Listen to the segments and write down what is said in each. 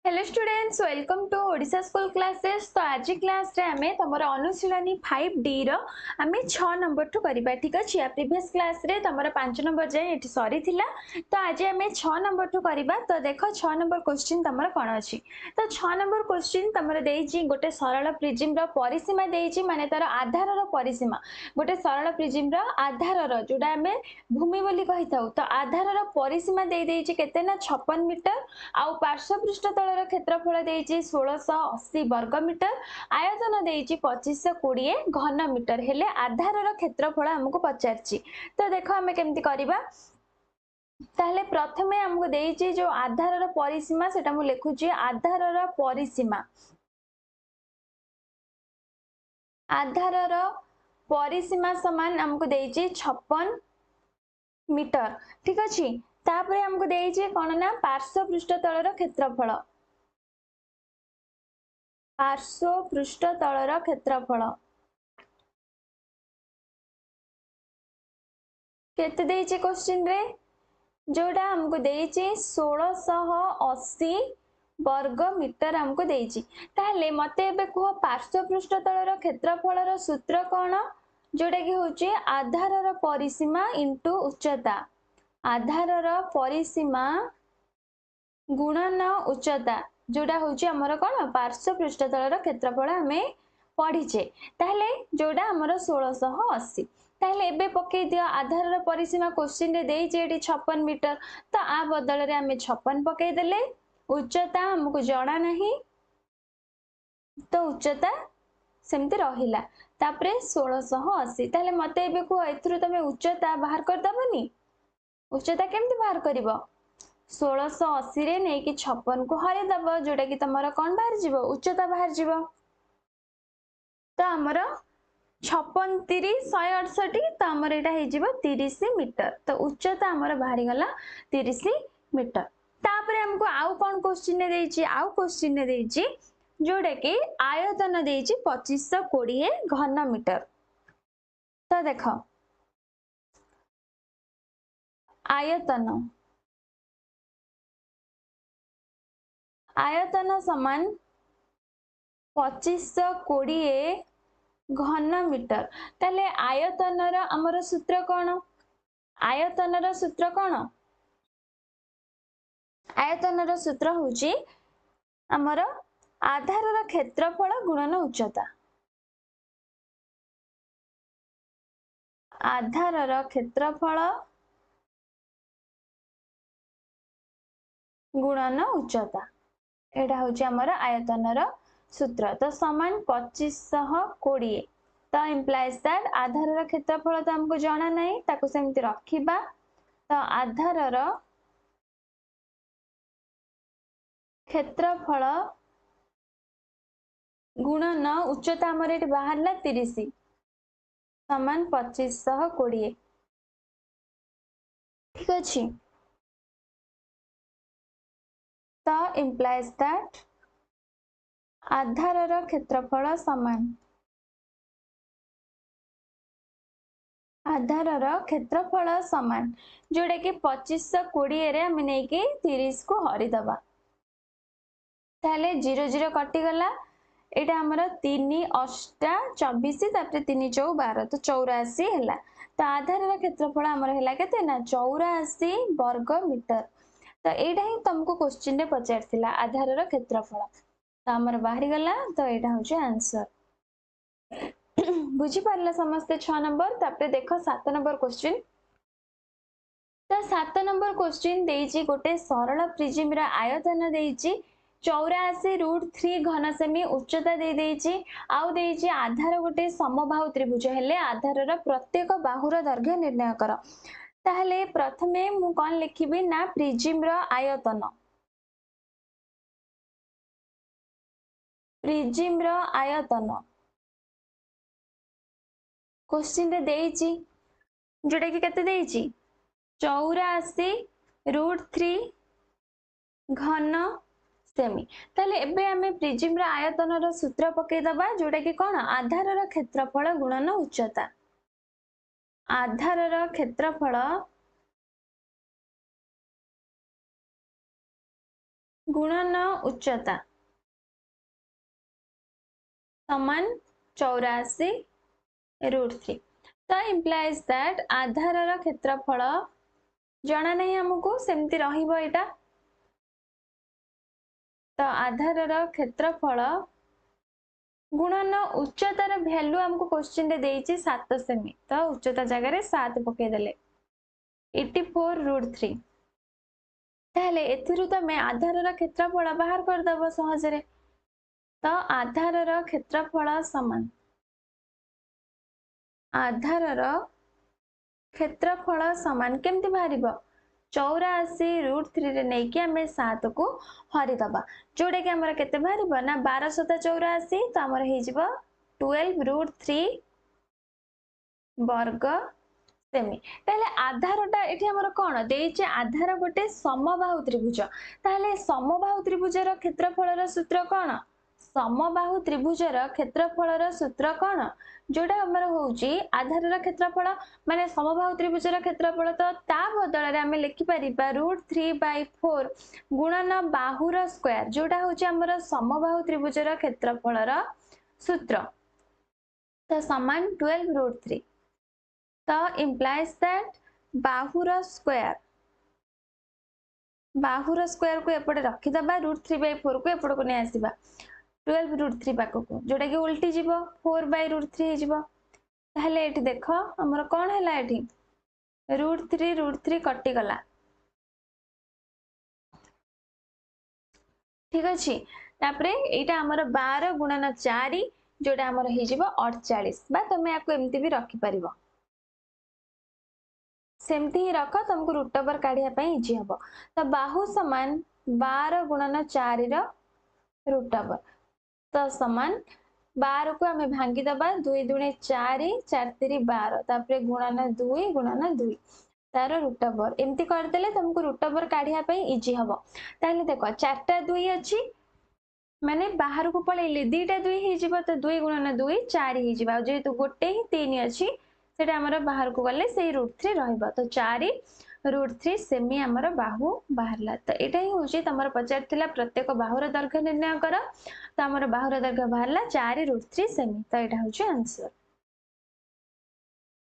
Hello students welcome to Odisha school classes. तो आज class रे आमे तमर अनुशीलनी 5D रो आमे 6 नंबर टू करिबा। ठीक अछि, प्रीवियस क्लास रे तमर 5 नंबर जाय एठी सॉरी थिला। तो आज आमे 6 नंबर टू करिबा। तो देखो 6 नंबर क्वेश्चन तमर कोन अछि। तो 6 नंबर क्वेश्चन तमर देइची गोटे सरल प्रिज्म रो परिसीमा देइची, माने तार आधार रो परिसीमा। गोटे सरल प्रिज्म रो आधार रो जोडा आमे भूमि बोली कहिताउ, तो आधार रो परिसीमा देइ देइची केते ना 56 मीटर। आउ पार्श्व पृष्ठ तलर क्षेत्रफल देइची 1680 वर्ग मीटर। आयतन देइची 2520 घन मीटर। हेले आधारर क्षेत्रफल हमको पचारची। तो देखो आमे केमती करिबा। ताहले प्रथमे हमको देइची जो आधारर परिसीमा सेटा मु लेखुची। आधारर परिसीमा, आधारर परिसीमा समान हमको देइची 56 मीटर। ठीक अछि। तापरे हमको देइची कोन ना पार्श्व पृष्ठ तलर क्षेत्रफल, पार्श्व पृष्ठ तलर क्षेत्रफल केते देइची क्वेश्चन रे, जोड़ा हमको देइची 1680 वर्ग मीटर हमको देइची। ताहले मते एबे कुह पार्श्व पृष्ठ तलर क्षेत्रफलर सूत्र कोन, जोड़ा कि होची आधारर परिसीमा इंटू उच्चता। आधारर परिसीमा गुणन उच्चता, जोड़ा होची हमर कोन पार्श्व पृष्ठ तलर क्षेत्रफल हमें पढ़ीचे। ताहले जोड़ा हमर 1680। ताहले एबे पकई दियो आधारर परिसीमा क्वेश्चन रे देइचे एटी 56 मीटर। तो आ बदल रे हमें 56 पकई देले। उच्चता हमको जणा नहीं, तो उच्चता सेमती रहिला। तापरे 1680। ताहले मते एबे को एथुरु तमे उच्चता बाहर कर दबनी। उच्चता केमती बाहर करिवो, 1680 रे नै कि 56 को हरे दब, जोटा कि तमरा कोन बाहर जीवो उच्चता बाहर जीवो। तो हमर 56 30 168, तो हमर एटा हे जीवो 30 मीटर। तो उच्चता हमर बाहरी गला 30 मीटर। तापरे हमको आउ कोन क्वेश्चन ने देइची, आउ क्वेश्चन ने देइची जोटा कि आयतन देइची 2520 घन मीटर। तो देखो आयतन, आयतन समान 2520 घन मीटर। ताले आयतनर हमर सूत्र कोन, आयतनर सूत्र कोन, आयतनर सूत्र होची हमर आधारर क्षेत्रफल गुणन उच्चता। आधारर क्षेत्रफल गुणन उच्चता, एटा होची हमर आयतनर सूत्र। तो समान 2520। तो इम्प्लाइज दैट आधारर क्षेत्रफल तो हमको जाना नहीं, ताको सेमती रखिबा। तो आधारर क्षेत्रफल गुणन उच्चता हमर एटी बाहरला 30 समान 2520। ठीक अछि। तो इम्प्लाइज दैट आधारर क्षेत्रफल समान, आधारर क्षेत्रफल समान जोड़ा कि 2520 रे हम नै कि 30 को हरि दबा। ताले 0 0 कटि गला। एटा हमर 3 8 24 तापर 3 4 12, तो 84 हैला। तो आधारर क्षेत्रफल हमर हैला केते ना 84 वर्ग मीटर। तो एटा ही तुमको क्वेश्चन रे पचारथिला आधारर क्षेत्रफल। तो हमर बाहरी गला। तो एटा होचे आंसर। बुझी पारला समस्ते 6 नंबर। तापर देखो 7 नंबर क्वेश्चन। तो 7 नंबर क्वेश्चन देइची गोटे सरल प्रिज्म रा आयतन देइची 84√3 घन सेमी, उच्चता दे देइची। आउ देइची आधार गोटे समबाहु त्रिभुज हेले आधारर प्रत्येक बाहुर दैर्घ्य निर्णय कर। ताहले प्रथमे मु कोन लिखिबी ना प्रिज्म रा आयतन, प्रिज्म रा आयतन क्वेश्चन रे देइची, जोटा कि केते देइची 84√3 घन सेमी। ताले एबे हमें प्रिज्म रा आयतन रो सूत्र पके दबा, जोटा कि कोन आधारर क्षेत्रफल गुणन उच्चता। आधारर क्षेत्रफल गुणन उच्चता समान 84√3 तो इम्प्लाइज दैट आधार क्षेत्रफल जना नहीं हमको सेमती रहिबो एटा तो आधार क्षेत्रफल गुणन उच्चतार वैल्यू हमको क्वेश्चन रे देइछि 7 सेमी तो उच्चता जगह रे 7 पके देले 84√3 ताहले एथिरु तमे आधार क्षेत्रफल बाहर कर दबो सहज रे तो आधार क्षेत्रफल समान आधार क्षेत्रफल समान केमती बाहरिबो 84√3 रे नै कि हमें 7 को हरि दबा जोडे कि हमर केते बाहरिबो ना 1284 तो हमर हे जिवो 12√3 वर्ग सेमी ताले आधारटा एठी हमर कोन देइचे आधार गोटे समबाहु त्रिभुज ताले समबाहु त्रिभुजर क्षेत्रफलर सूत्र कोन समबाहु त्रिभुजर क्षेत्रफलर सूत्र कोन जोडा हमर होउची आधारर क्षेत्रफल माने समबाहु त्रिभुजर क्षेत्रफल तो ता बदल रे हमें लिखि परिबा √3/4 गुणन बाहुर स्क्वायर जोडा होउची हमर समबाहु त्रिभुजर क्षेत्रफलर सूत्र तो समान 12√3 तो implies that बाहुर स्क्वायर को एपटे रखी दबा √3/4 को एपट को नै आसीबा 12√3 पाको को जोटा कि उल्टी जीवो 4/√3 हे जीवो ताहले एठी देखो हमर कोन हैला एठी √3 कटि गला ठीक अछि तापरे एटा हमर 12 गुणन 4 जोटा हमर हे जीवो 48 बा तमे आको एमती भी रखि परिबो सेमती ही रख तुमको रूट ओवर काढिया पई इजी हबो तो बाहु समान 12 गुणन 4 रो रूट ओवर तो समान 12 को हमें भांगी दबा 2 दूने 4 4 3 12 तापरे गुणन 2 तार रूट ओवर एमती कर देले तुमको रूट ओवर काढिया पई इजी हबो ताले देखो 4टा 2 अछि माने बाहर को पळेले 2टा 2 हे जिवो तो 2 गुणन 2 4 हे जिवो जेतु गोटे ही 3 अछि सेटा हमर बाहर को गले सेही √3 रहइबो तो 4√3 सेमी हमर बाहु बाहरला तो एटा ही होची तमर पचारथिला प्रत्येक बाहुर दैर्घ्य निर्णय कर तो हमर बाहुर दैर्घ्य बाहरला 4√3 सेमी तो एटा होची आंसर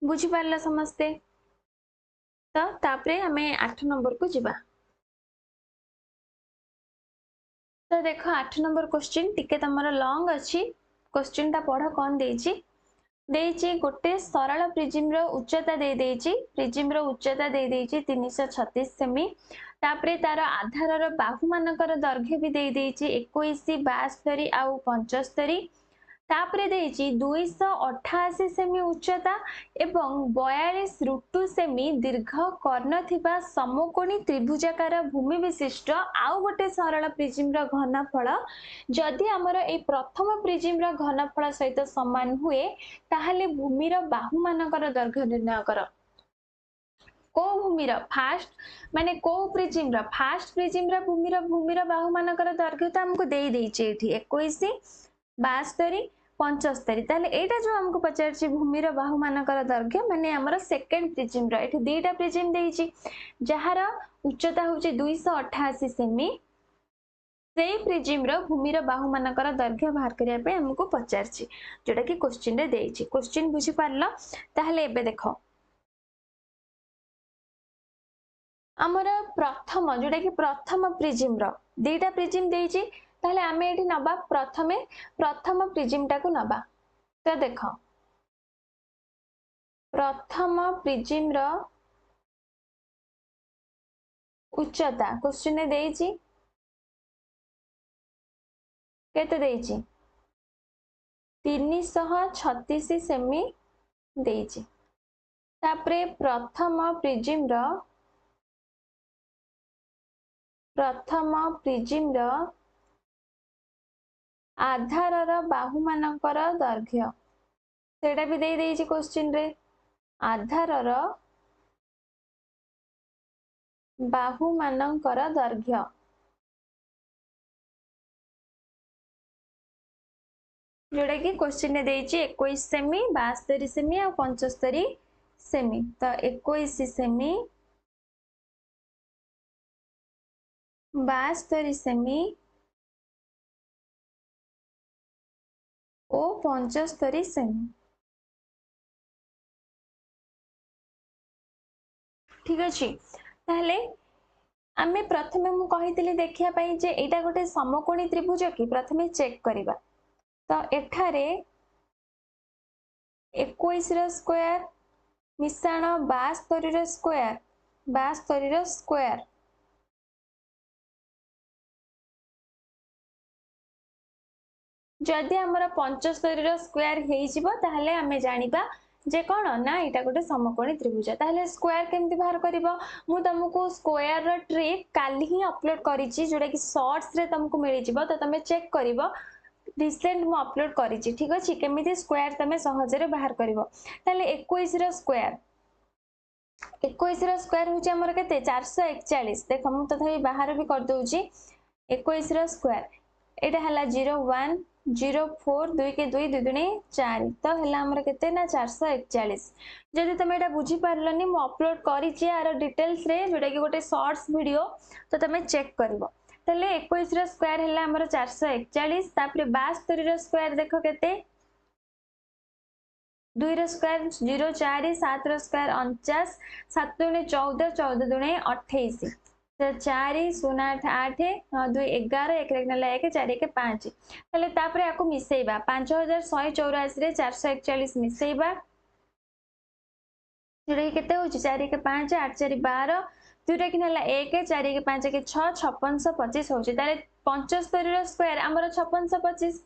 बुझी पारला समस्ते तो तापरे हमें 8 नंबर को जिबा तो देखो 8 नंबर क्वेश्चन टिके तमर लॉन्ग अछि क्वेश्चन ता पढ कोन देछि देछि गोटे सरल प्रिज्म रो उच्चता दे देछि प्रिज्म रो उच्चता दे देछि 336 सेमी तापरे तार आधार रो बाहु मानकर दैर्घ्य भी दे देछि 21 72 आ 75 तापरे देछि 288 सेमी उच्चता एवं 42 सेमी दीर्घ कर्ण थिबा समकोणी त्रिभुजाकार भूमि विशिष्ट आउ गोटे सरल प्रिज्म रो घनफल जदि हमर ए प्रथम प्रिज्म रो घनफल सहित समान हुए ताहले भूमि रो बाहु मानकर दैर्घ्य निर्णय कर को भूमि रो फास्ट माने को प्रिज्म रो फास्ट प्रिज्म रो भूमि रो बाहु मानकर दैर्घ्य तो हमको देई देछि एठी 21 72 75 ताले एटा जो हमको पचारछि भूमि रो बाहु मानकर दैर्घ्य माने हमर सेकंड प्रिज्म रो एठी दुईटा प्रिज्म देइछि जहार उच्चता होछि 288 सेमी सेई प्रिज्म रो भूमि रो बाहु मानकर दैर्घ्य बाहर करिया पे हमको पचारछि जोटा कि क्वेश्चन रे देइछि क्वेश्चन बुझी पारलो ताहले एबे देखो हमर प्रथम जोटा कि प्रथम प्रिज्म रो दुईटा प्रिज्म देइछि ताहले आमे एठी नबा प्रथम प्रिज्म टाको नबा तो देखो प्रथम प्रिज्म रो उच्चता क्वेश्चन ने देइछि केते देइछि 336 सेमी देइछि तापरे प्रथम प्रिज्म रो आधार रो बाहु मानकर दैर्घ्य सेटा भी देई देइछि क्वेश्चन रे आधार रो बाहु मानकर दैर्घ्य जोड़ा कि क्वेश्चन ने देइछि 21 सेमी 72 सेमी और 75 सेमी तो 21 सेमी 72 सेमी ओ 75 सेमी। ठीक अच्छे ताहले आमे प्रथमे मु कहितली देखिया पई जे एटा गोटे समकोणी त्रिभुज कि प्रथमे चेक करिबा। तो एठारे 21 रो स्क्वायर मिसाण 72 रो स्क्वायर 72 रो स्क्वायर जदि हमर 75 रो स्क्वायर हेई जिवो ताहले आमे जानिबा जे कोन ना एटा गोटे समकोणी त्रिभुज। ताहले स्क्वायर केमति बाहर करिवो मु तुमको स्क्वायर रो ट्रिक काली ही अपलोड करिछि जोटा कि शॉर्ट्स रे तुमको मिलि जिवो तो तमे चेक करिवो रिसेंट मु अपलोड करिछि। ठीक अछि केमिति स्क्वायर तमे सहज रे बाहर करिवो। ताहले 21 रो स्क्वायर 21 रो स्क्वायर होछि हमर केते 441 देखो मु तथापि बाहर भी कर दउछि 21 रो स्क्वायर एटा हला 01 04 2 के 2 2 दुनी 4 तो हला हमर केते ना 441। जदि तमे एटा बुझी पारलनी मु अपलोड करिछि आर डिटेल्स रे जोटा कि गोटे शॉर्ट्स वीडियो तो तमे चेक करिवो। तले 21 रो स्क्वायर हला हमर 441 तापरे 72 रो स्क्वायर देखो केते 2 रो स्क्वायर 0 4 7 रो स्क्वायर 49 7 दुनी 14 14 दुनी 28 तो 4 0 8 8 2 11 1 1 नला 1 4 1 5 तले तापरे आको मिसेइबा 5184 रे 441 मिसेइबा जोटा कि केते होची 4 1 5 8 4 12 2 कि नला 1 4 1 5 1 6 5625 होची ताले 75 रो स्क्वायर हमर 5625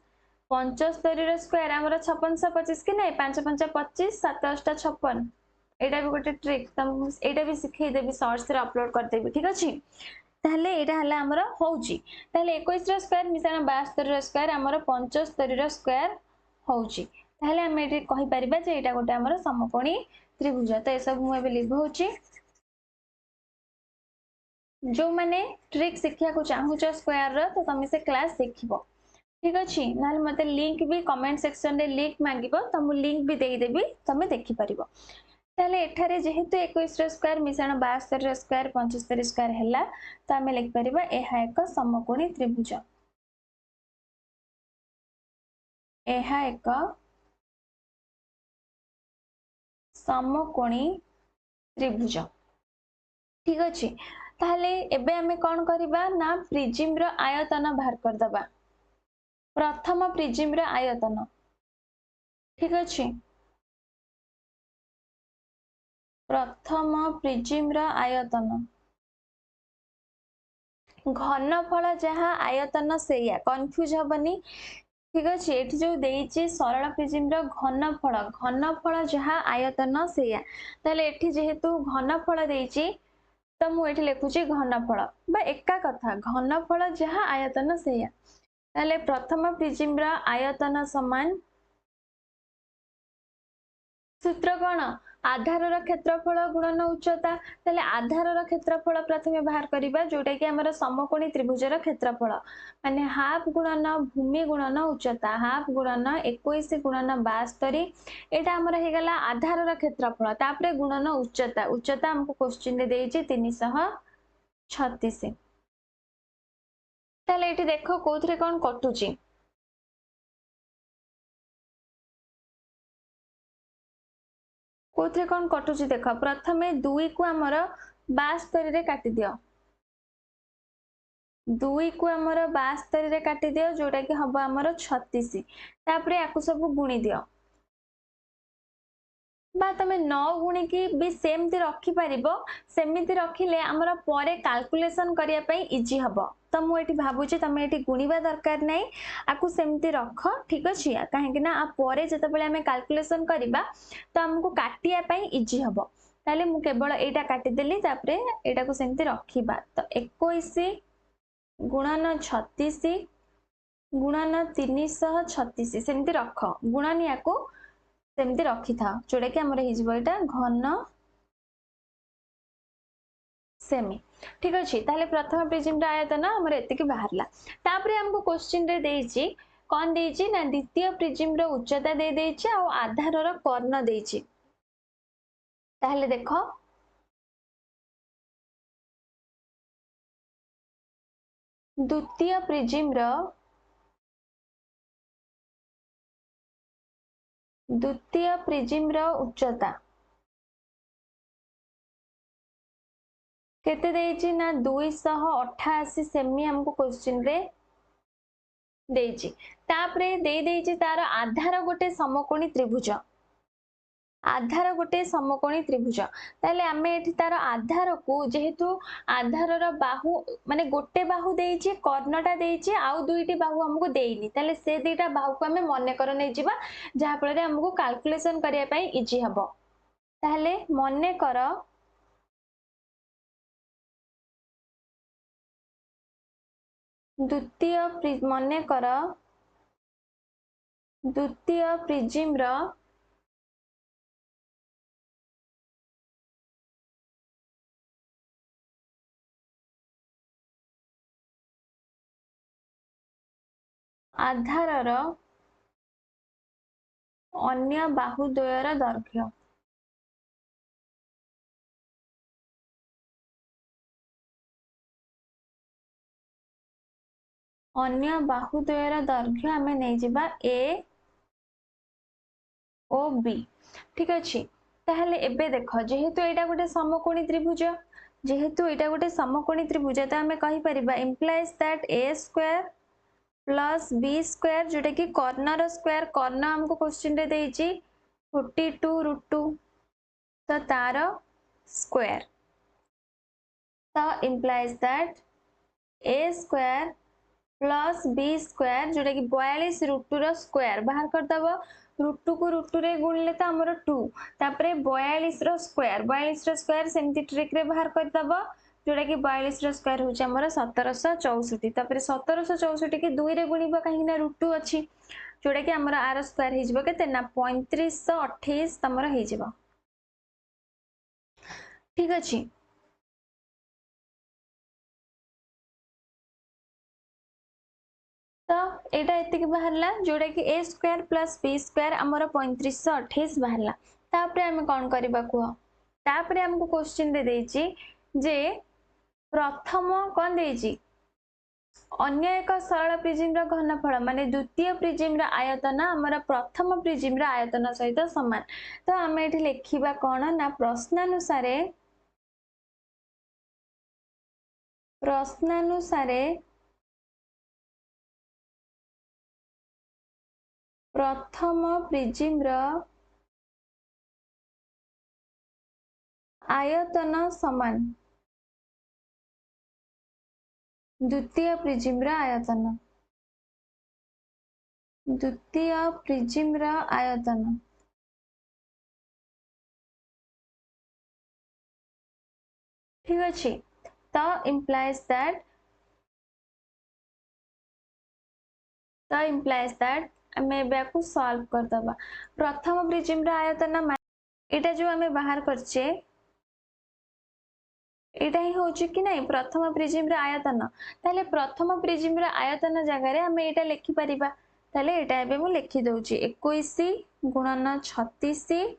75 रो स्क्वायर हमर 5625 कि नै 5 5 25 7 8 56 एटा भी गोटे ट्रिक तम एटा भी सिखै देबी शॉर्ट्स रे अपलोड कर देबी। ठीक अछि ताहले एटा हला हमर होउची ताहले 21 रो स्क्वायर मिसाना 72 रो स्क्वायर हमर 75 रो स्क्वायर होउची ताहले हम एटी कहि परिबा जे एटा गोटे हमर समकोणी त्रिभुज। तो ए सब मु एबे लिखौची जो माने ट्रिक शिक्षा को चाहूच स्क्वायर रो तो तमे से क्लास देखिबो। ठीक अछि नाल मते लिंक भी कमेंट सेक्शन रे लिंक मांगिबो तो मु लिंक भी देई देबी तमे देखि परिबो। ताले एठारे जेहेतु 21 रो स्क्वायर मिसाण 72 रो स्क्वायर 75 स्क्वायर हैला तो हमें लिख परिबा एहा एक समकोणी त्रिभुज। एहा एक समकोणी त्रिभुज। ठीक अछि ताहले एबे हमें कोन करिबा ना प्रिज्म रो आयतन बाहर कर दबा। प्रथम प्रिज्म रो आयतन ठीक अछि प्रथम प्रिज्म रो आयतन घनफल जहा आयतन सेया कंफ्यूज हबनी। ठीक अछि एठी जो देइछि सरल प्रिज्म रो घनफल जहा आयतन सेया ताले एठी जेहेतु घनफल देइछि तो मु एठी लेखुछि घनफल बा एका कथा घनफल जहा आयतन सेया ताले प्रथम प्रिज्म रो आयतन समान सूत्र कोन आधार रो क्षेत्रफल गुणन उच्चता ताले आधार रो क्षेत्रफल प्रथमे बाहर करिबा जोटा कि हमर समकोणी त्रिभुज रो क्षेत्रफल माने हाफ गुणन भूमि गुणन उच्चता हाफ गुणन 21 गुणन 72 एटा हमर हे गला आधार रो क्षेत्रफल तापरे गुणन उच्चता उच्चता हमको क्वेश्चन रे देइछि 336 ताले एठी देखो कोथरे कोन कटुची कोथरे कोन कटुची देखो प्रथमे 2 को हमर 72 रे काटि दियो 2 को हमर 72 रे काटि दियो जोटा कि हबो हमर 36 तापरे आकु सब गुणी दियो बा तमे 9 गुणी की भी सेमती रखि परिबो सेमिति रखिले हमर परे कैलकुलेशन करिया पई इजी हबो। तो मु एठी भाबुची तमे एठी गुणीबा दरकार नै आकु सेमती रख ठीक अछि काहे कि ना आ परे जते बेले हमें कैलकुलेशन करिबा तो हमको काटिया पई इजी हबो ताले मु केवल एटा काटि देली तापरे एटा को सेमती रखिबा तो 21 गुणन 36 गुणन 336 सेमती रख गुणन याको सेमती रखि था जोटा कि हमर हिजबो एटा घन सेमी। ठीक अछि ताले प्रथम प्रिज्म रा आयतन हमर एते कि बाहरला तापरे हमको क्वेश्चन रे देइछि कोन देइछि ना द्वितीय प्रिज्म रो उच्चता दे देइछि आ आधार रो कर्ण देइछि ताहले देखो द्वितीय प्रिज्म रो उच्चता केते देइछि ना 288 सेमी हमको क्वेश्चन रे देइछि। तापरे दे देइछि तार आधार गोटे समकोणी त्रिभुज, आधार गोटे समकोणी त्रिभुज। ताले आमे एठी तार आधार को जेहेतु आधार रो बाहु माने गोटे बाहु देइछि कर्णटा देइछि आउ दुईटी बाहु हमको देइनी, ताले से दुईटा बाहु को आमे मने कर नै जिबा जहा फल रे हमको कैलकुलेशन करिया पई इजी हबो। ताले मने कर द्वितीय मने कर द्वितीय प्रिज्म रो आधार रो अन्य बाहु द्वयर दैर्घ्य, अन्य बाहु द्वयर दैर्घ्य आमे नै जिबा ए ओ बी। ठीक अछि। ताहले एबे देखो जेहेतु एटा गोटे समकोणी त्रिभुज, जेहेतु एटा गोटे समकोणी त्रिभुज त आमे कहि परिबा implies that A square plus B square जोटा कि कर्ण रो स्क्वायर, कर्ण हमको क्वेश्चन रे देइछि 42√2 तो तार स्क्वायर तो implies that A square plus B square जोटा कि 42√2 रो स्क्वायर बाहर कर दबो, √2 को √2 रे गुणले तो हमर 2 तापरे 42 रो स्क्वायर सेमती ट्रिक रे बाहर कर दबो जोटा कि 42 रो स्क्वायर होचे हमर 1764 तापरे 1764 के 2 रे गुणिबो काहे ना √2 अछि जोटा कि हमर आर स्क्वायर हे जिवो केते ना 3528 तमर हे जिवो। ठीक अछि। तो एटा एतिक बाहरला जोटा कि ए स्क्वायर प्लस बी स्क्वायर हमर 3528 बाहरला। तापरे हम कोन करबा कुह, तापरे हमको क्वेश्चन दे देछि जे प्रथम कोन देछि अन्य एक सरल प्रिज्म रो घनफल माने द्वितीय प्रिज्म रो आयतन हमर प्रथम प्रिज्म रो आयतन सहित समान। तो हम एठी लिखिबा कोन ना प्रश्नानुसारे प्रथम प्रिज्म रो आयतन समान द्वितीय प्रिज्म रो आयतन, द्वितीय प्रिज्म रो आयतन। ठीक अछि। तो implies that हमें एबे सॉल्व कर दबा। प्रथम प्रिज्म रो आयतन एटा जो हमें बाहर करछे एटा ही होची कि नहीं प्रथम प्रिज्म रो आयतन, ताले प्रथम प्रिज्म रो आयतन जगह रे हमें एटा लिखि परिबा। ताले एटा एबे मु लिखि दउची 21 गुणन 36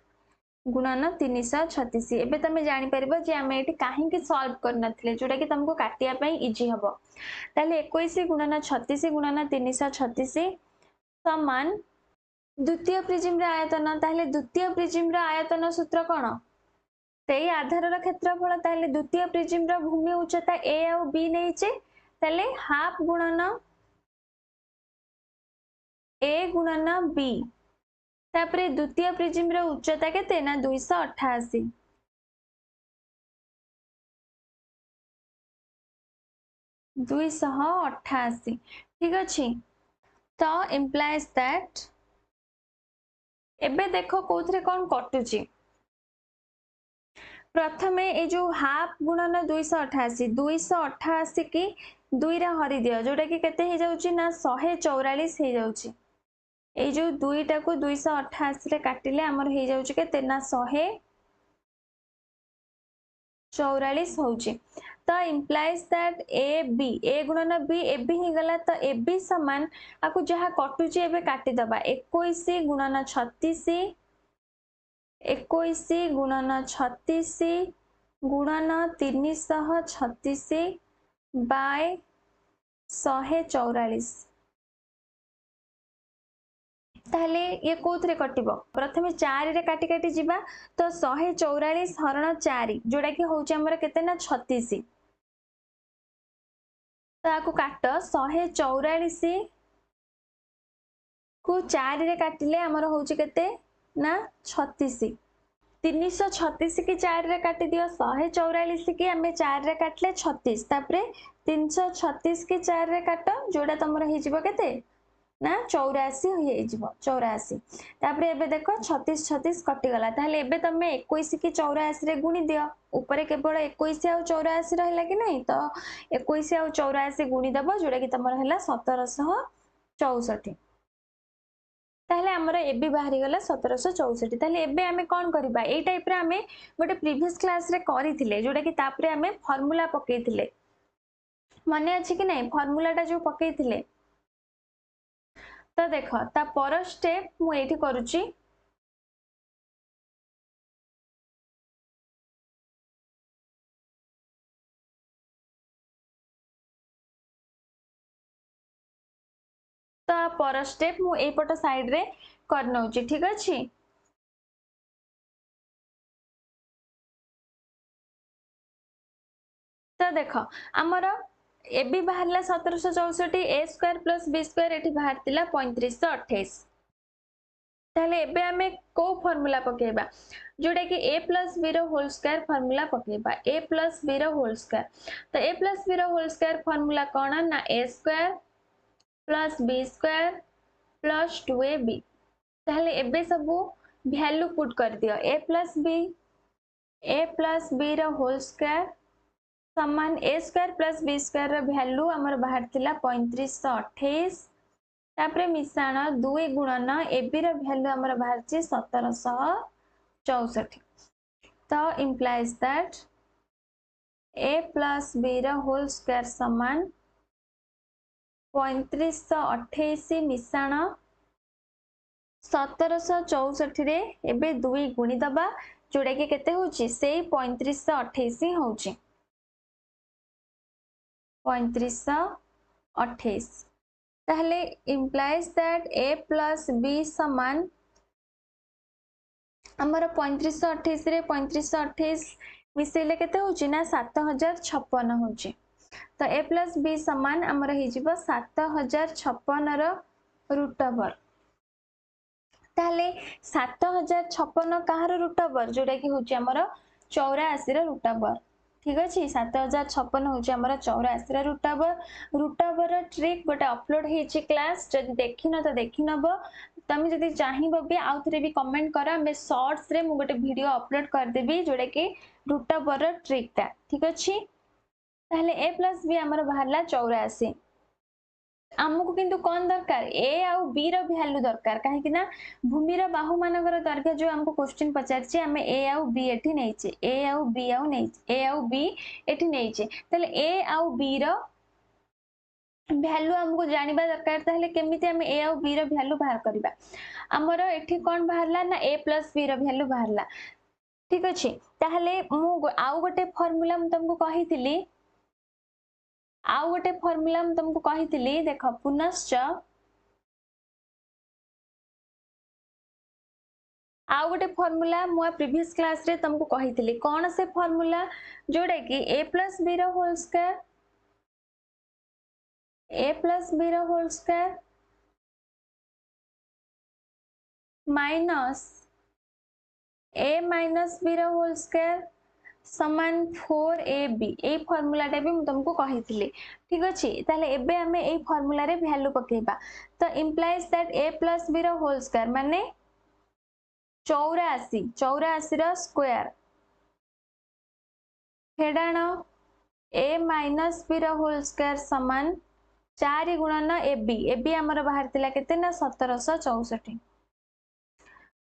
गुणन 336। एबे तमे जानि परिबो जे हमें एटी काहे कि सॉल्व कर नथले जोटा कि तुमको काटिया पई इजी हबो। ताले 21 गुणन 36 गुणन 336 समान द्वितीय प्रिज्म रो आयतन। ताले द्वितीय प्रिज्म रो आयतन सूत्र कोन तेई आधार रो क्षेत्रफल, ताले द्वितीय प्रिज्म रो भूमि उच्चता ए और बी नेइचे ताले हाफ गुणन ए गुणन बी तापरे द्वितीय प्रिज्म रो उच्चता केते ना 288 288। ठीक अछि। तो implies that एबे देखो कोथरे कोन कटुची प्रथमे ए जो हाफ गुणन 288 की 2 रे हरि दियो जोटा कि केते हे जाउची ना 144 हे जाउची। ए जो 2 टा को 288 रे काटिले हमर हे जाउची केते ना 144 होउची। तो implies that ए गुणन बी ए बी ही गला तो ए बी समान आकु जहा कटुची एबे काटी दबा 21 गुणन 36 21 गुणन 36 गुणन 336 बाय 144 ताहले ये कोथरे कटिबो प्रथमे 4 रे काटी काटी जिबा तो 144 हरण 4 जोड़ा कि होउचे हमर केते ना 36 ताकू काट 144 को 4 रे काटिले हमर होउचे केते ना 36 336 की 4 रे काटी दियो 144 की हमें 4 रे काटले 36 तापरे 336 की 4 रे काट जोड़ा तमर हे जिवो केते ना 84 हो जिवो 84 तापरे एबे देखो 36 36 कटि गला ताहले एबे तमे 21 की 84 रे गुणी दियो ऊपर केवल 21 आ 84 रहला कि नहीं तो 21 आ 84 गुणी दबो जोड़ा कि तमर हला 1764 ताहले हमर एबी बाहरी गला 1764 ताहले एबे हमें कोन करबा ए टाइप रे हमें गोटे प्रीवियस क्लास रे करिथिले जोटा कि तापरे हमें फार्मूला पकेइथिले माने अछि कि नहीं फार्मूलाटा जो पकेइथिले तो देखो ता पर स्टेप मु एठी करूची ता पर स्टेप मु ए पट साइड रे कर नउची ठीक अछि तो देखो हमर एबी बाहरला 1764 ए स्क्वायर प्लस बी स्क्वायर एठी बाहरतिला 3528 ताहले एबे हमें को फार्मूला पकेबा जोटा कि a प्लस b रो होल स्क्वायर फार्मूला पकेबा a प्लस b रो होल स्क्वायर तो a प्लस b रो होल स्क्वायर फार्मूला कोन ना a square plus b square plus 2ab ताहले एबे सब वैल्यू पुट कर दियो a प्लस b रो होल स्क्वायर समान a square plus b square रो वैल्यू हमर बाहर थिला 3528 तापरे मिश्रण 2 गुणन ab रो वैल्यू हमर बाहर छि 1764 तो implies that a plus b रो होल स्क्वायर समान 3528 मिश्रण 1764 रे एबे 2 गुणी दबा जोड़ा कि केते होची से 3528 होची 3528 ताहले implies that a plus b समान हमर 3528 रे 3528 मिसेले केते होची ना 7056 होची तो a plus b समान हमर हे जिवो 7056 रो रूट ओवर ताहले 7056 कहार रूट ओवर जोड़ा कि होची हमर 84 रो रूट ओवर ठीक अछि 7056 होची हमर 84 रो रूट ओवर ट्रिक गोटे अपलोड हेची क्लास जदि देखिन तो देखिनबो तमे जदि चाहिबो भी आउ थरे भी कमेंट करा मैं शॉर्ट्स रे मु गोटे वीडियो अपलोड कर देबी जोड़ा कि रूट ओवर ट्रिक ता ठीक अछि ताहले a plus b हमर बाहरला 84 आमको किंतु कौन दरकार a आउ b रो वैल्यू दरकार काहे कि ना भूमि रो बाहु मानकर दैर्घ्य जो हमको क्वेश्चन पचारछि हमें a आउ b एठी नैचे a आउ b आउ नैचे a आउ b एठी नैचे तले a आउ b रो वैल्यू हमको जानिबा दरकार ताहले केमिति हम a आउ b रो वैल्यू बाहर करबा हमर एठी कोन बाहरला ना a plus b रो वैल्यू बाहरला ठीक अछि ताहले मु आउ गोटे फार्मूला म तुमको कहितली आउ गोटे फार्मूला म तुमको कहितली देखो पुनश्च आउ गोटे फार्मूला मु प्रीवियस क्लास रे तुमको कहितली कोन से फार्मूला जोडे कि a plus b रो whole square a plus b रो whole square minus a minus b रो होल स्क्वायर समान 4ab ए फार्मूलाटा भी तुमको कहितली ठीक अछि ताले एबे हमें ए फार्मूला रे वैल्यू पकेबा तो implies that a plus b रो होल स्क्वायर माने 84 रो स्क्वायर फेडाण a minus b रो होल स्क्वायर समान 4 गुणन ab ab हमर बाहर तिला केते ना 1764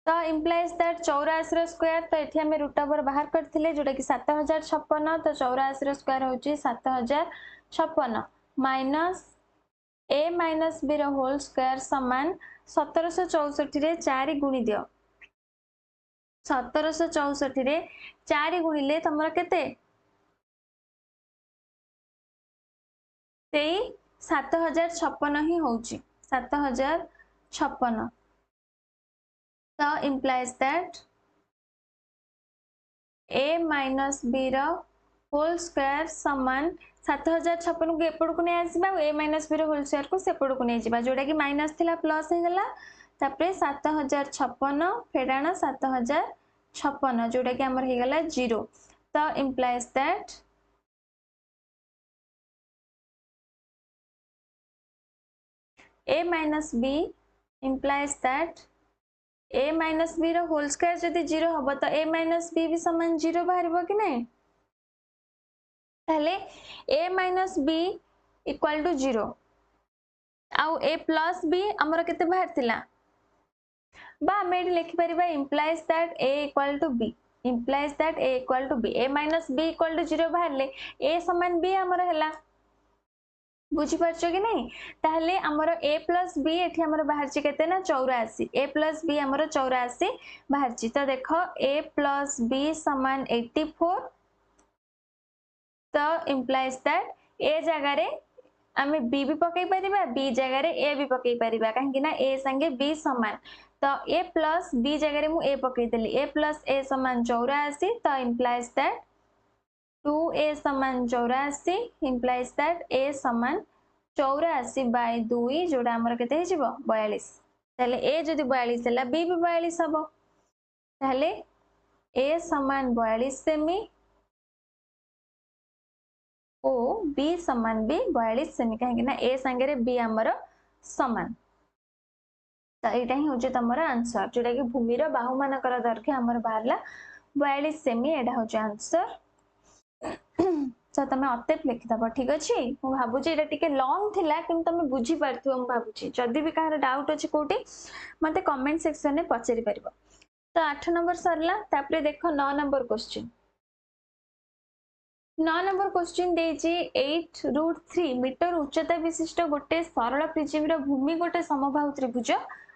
तो implies that 84 रो स्क्वायर तो एठी हमें रूट ओवर बाहर करथिले जोटा कि 7056 तो 84 रो स्क्वायर होची 7056 माइनस a minus b रो होल स्क्वायर समान 1764 रे 4 गुणी दियो 1764 रे 4 गुणिले तमरा केते सेई 7056 ही होउची 7056 तो implies that a minus b रो होल स्क्वायर समान 7056 को एपड़ को नहीं आसीबा a minus b रो होल स्क्वायर को सेपड़ को नहीं जिबा जोटा कि माइनस थिला प्लस हे गला तापरे 7056 फेडाना 7056 जोटा कि हमर हे गला 0 तो implies that a minus b implies that a minus b रो होल स्क्वायर जदि 0 हबो तो a minus b भी समान 0 बाहरिबो कि नहीं ताले a minus b equal to 0 आउ a plus b हमर केते बाहर थिला बा हमें एठी लिखि परिबा implies that a equal to b implies that a equal to b a minus b equal to 0 बाहरले a समान b हमर हला बुझी परछो कि नहीं ताहले हमर a plus b एठी हमर बाहर छि केते ना 84 a plus b हमर 84 बाहर छि तो देखो a plus b समान 84 तो implies that a जगह रे आमे b भी पकई परिबा b जगह रे a भी पकई परिबा काहे कि ना a संगे b समान तो a plus b जगह रे मु a पकई Delhi a plus a समान 84 तो implies that 2a समान 84 implies that a समान 84 by 2 जोड़ा हमर केते हिजिबो 42 ताले a जदि 42 हला b भी 42 हबो ताले a समान 42 सेमी ओ b समान भी 42 सेमी काहे कि ना a संगे रे b हमर समान तो एटा ही होजे तमरा आंसर जोटा कि भूमि रो बाहु मानकर दैर्घ्य हमर बाहरला 42 सेमी एटा होजे आंसर तो तमे अतेप लिखि दबो ठीक अछि मु भाबु जे एटा टिके लॉन्ग थिला किंतु तमे बुझी पारथियो मु भाबु छी जदी भी काहर डाउट अछि कोठी मते कमेंट सेक्शन में पचेरि परबो तो 8 नंबर सरला तापरे देखो 9 नंबर क्वेश्चन 9 नंबर क्वेश्चन देछि 8√3 मीटर उच्चता विशिष्ट गोटे सरल प्रिज्म रो भूमि गोटे समबाहु त्रिभुज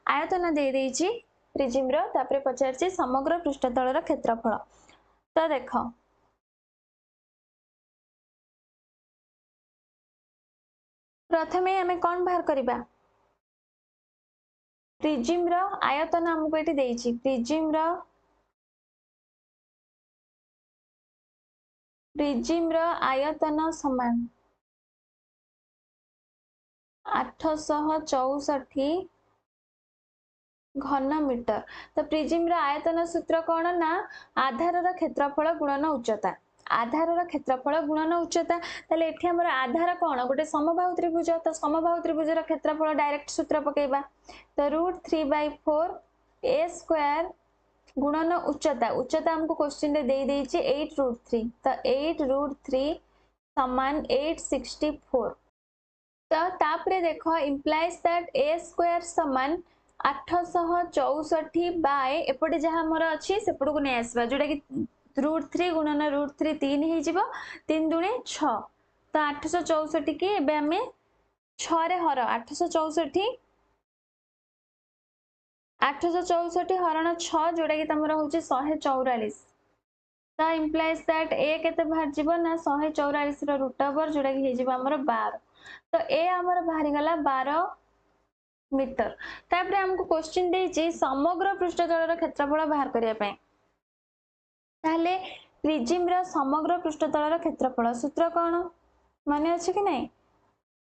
आयतन दे देछि प्रिज्म रो तापरे पचारछि समग्र पृष्ठतल रो क्षेत्रफल तो देखो प्रथमे हमें कौन बाहर करिबा प्रिज्म रो आयतन हमको एठी देछि प्रिज्म रो आयतन समान 864 घन मीटर तो प्रिज्म रो आयतन सूत्र कोन ना आधार रो क्षेत्रफल गुणन उच्चता आधार रो क्षेत्रफल गुणन उच्चता ताले एठी हमर आधार कोन गोटे समबाहु त्रिभुज तो समबाहु त्रिभुज रो क्षेत्रफल डायरेक्ट सूत्र पकेबा तो √3/4 a स्क्वायर गुणन उच्चता उच्चता हमको क्वेश्चन रे दे देछि 8√3 तो 8√3 समान 864 तो तापरे देखो implies that a स्क्वायर समान 864 बाय एपटे जहा हमर अछि सेपड़ को नै आसबा जोटा कि √3 गुणन √3 3 हे जिवो 3 दुणे 6 तो 864 की एबे हमें 6 रे हर 864 हरण 6 जोटा कि तमरो होची 144 तो implies that a केते बाहर जिवो ना 144 रो रूट ओवर जोटा कि हे जिवो हमर 12 तो a हमर बाहर गला 12 मीटर तापरे हमको क्वेश्चन देछि समग्र पृष्ठतल रो क्षेत्रफल बाहर करिया पय ताले प्रिज्म रो समग्र पृष्ठतल रो क्षेत्रफल सूत्र कोन माने अछि कि नै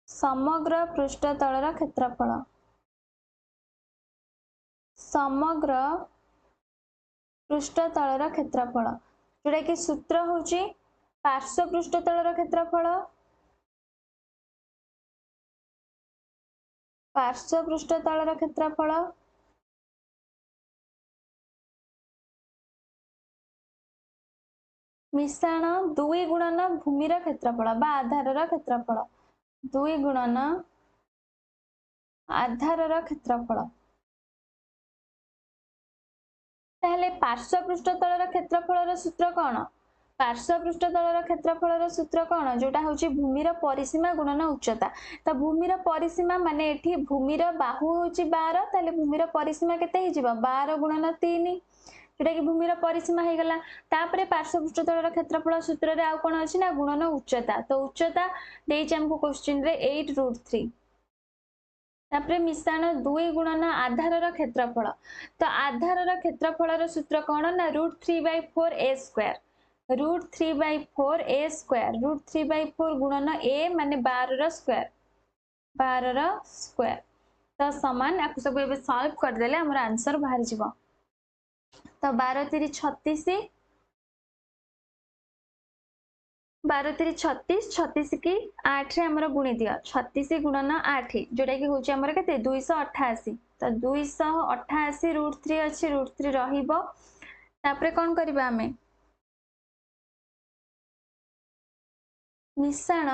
समग्र पृष्ठतल रो क्षेत्रफल समग्र पृष्ठतल रो क्षेत्रफल जोटा कि सूत्र होची पार्श्व पृष्ठतल रो क्षेत्रफल पार्श्व पृष्ठतल रो क्षेत्रफल मिश्रण 2 गुणन भूमि रो क्षेत्रफल बा आधार रो क्षेत्रफल 2 गुणन आधार रो क्षेत्रफल ताहले पार्श्व पृष्ठतल रो क्षेत्रफल रो सूत्र कोन पार्श्व पृष्ठतल रो क्षेत्रफल रो सूत्र कोन जोटा होची भूमि रो परिसीमा गुणन उच्चता त भूमि रो परिसीमा माने एठी भूमि रो बाहु होची 12 ताले भूमि रो परिसीमा केते हि जिवो 12 गुणन 3 जोटा कि भूमि परिसीमा हो गला। तापरे पार्श्वपृष्ठ तलर क्षेत्रफल सूत्र रे आउ कोन अछि ना गुणन उच्चता। तो उच्चता देइछ हमको क्वेश्चन रे 8√3। तापरे मिश्रण 2 गुणन आधारर क्षेत्रफल। तो आधारर क्षेत्रफलर सूत्र कोन ना √3/4 a स्क्वायर। √3/4 a square. √3/4 गुणन a माने 12 र स्क्वायर। 12 र स्क्वायर तो समान आपको सब एबे सॉल्व कर देले हमर आंसर बाहर जिवो। तो 12 3 36 12 3 36 36 की 8 रे हमर गुणी दियो 36 गुणन 8 जोटा कि होची हमर केते 288। तो 288 √3 अछि √3 रहिबो। तापरे कोन करबा हमें मिश्रण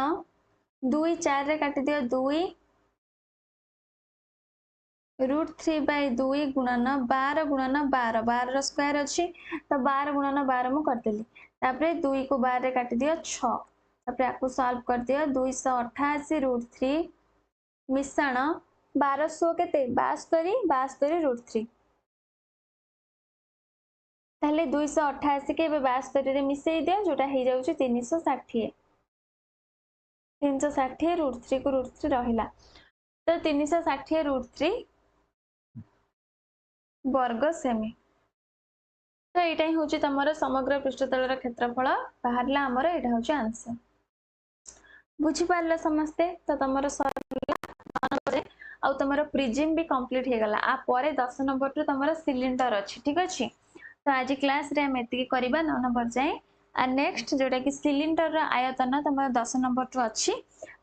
2 4 रे काटी दियो 2 √3/2 गुणन 12 गुणन 12 12 रो स्क्वायर अछि। तो 12 गुणन 12 मु कर देली। तापरे 2 को 12 रे काटी दियो 6। तापरे आपको सॉल्व कर दियो 288 √3 मिश्रण 1200 केते 72 72 √3। ताहले 288 के 72 रे मिसई दियो जोटा हे जाउची 360। 360 √3 को √3 रहिला। तो 360 √3 वर्ग सेमी। तो एटा ही होची तमरो समग्र पृष्ठतलर क्षेत्रफल बाहरला हमर एटा होची आंसर। बुझी पारला समस्ते। तो तमरो सरला आ तमरो प्रिज्म भी कंप्लीट हे गला। आ परे 10 नंबर रो तमरो सिलिंडर अछि ठीक अछि। तो आज क्लास रे हम एतिकी करबा 9 नंबर जाए। आ नेक्स्ट जोटा कि सिलिंडर रो आयतन तमरो 10 नंबर रो अछि।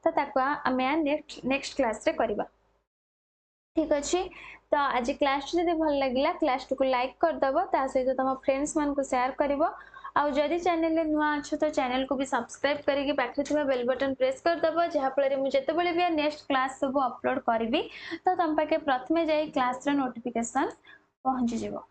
तो ताको हमें नेक्स्ट क्लास रे करबा ठीक अछि। तो आज क्लास जदि भल लगिला क्लास को लाइक कर दबो ता सहित तम फ्रेंड्स मान को शेयर करिवो। आ जदि चैनल रे नुआ अछ तो चैनल को भी सब्सक्राइब करके पाखे थिबा बेल बटन प्रेस कर दबो जहा फल रे मु जते बेले भी नेक्स्ट क्लास सब अपलोड करबी तो तम पाके प्रथमे जाई क्लास रे नोटिफिकेशन पहुंची जिवो।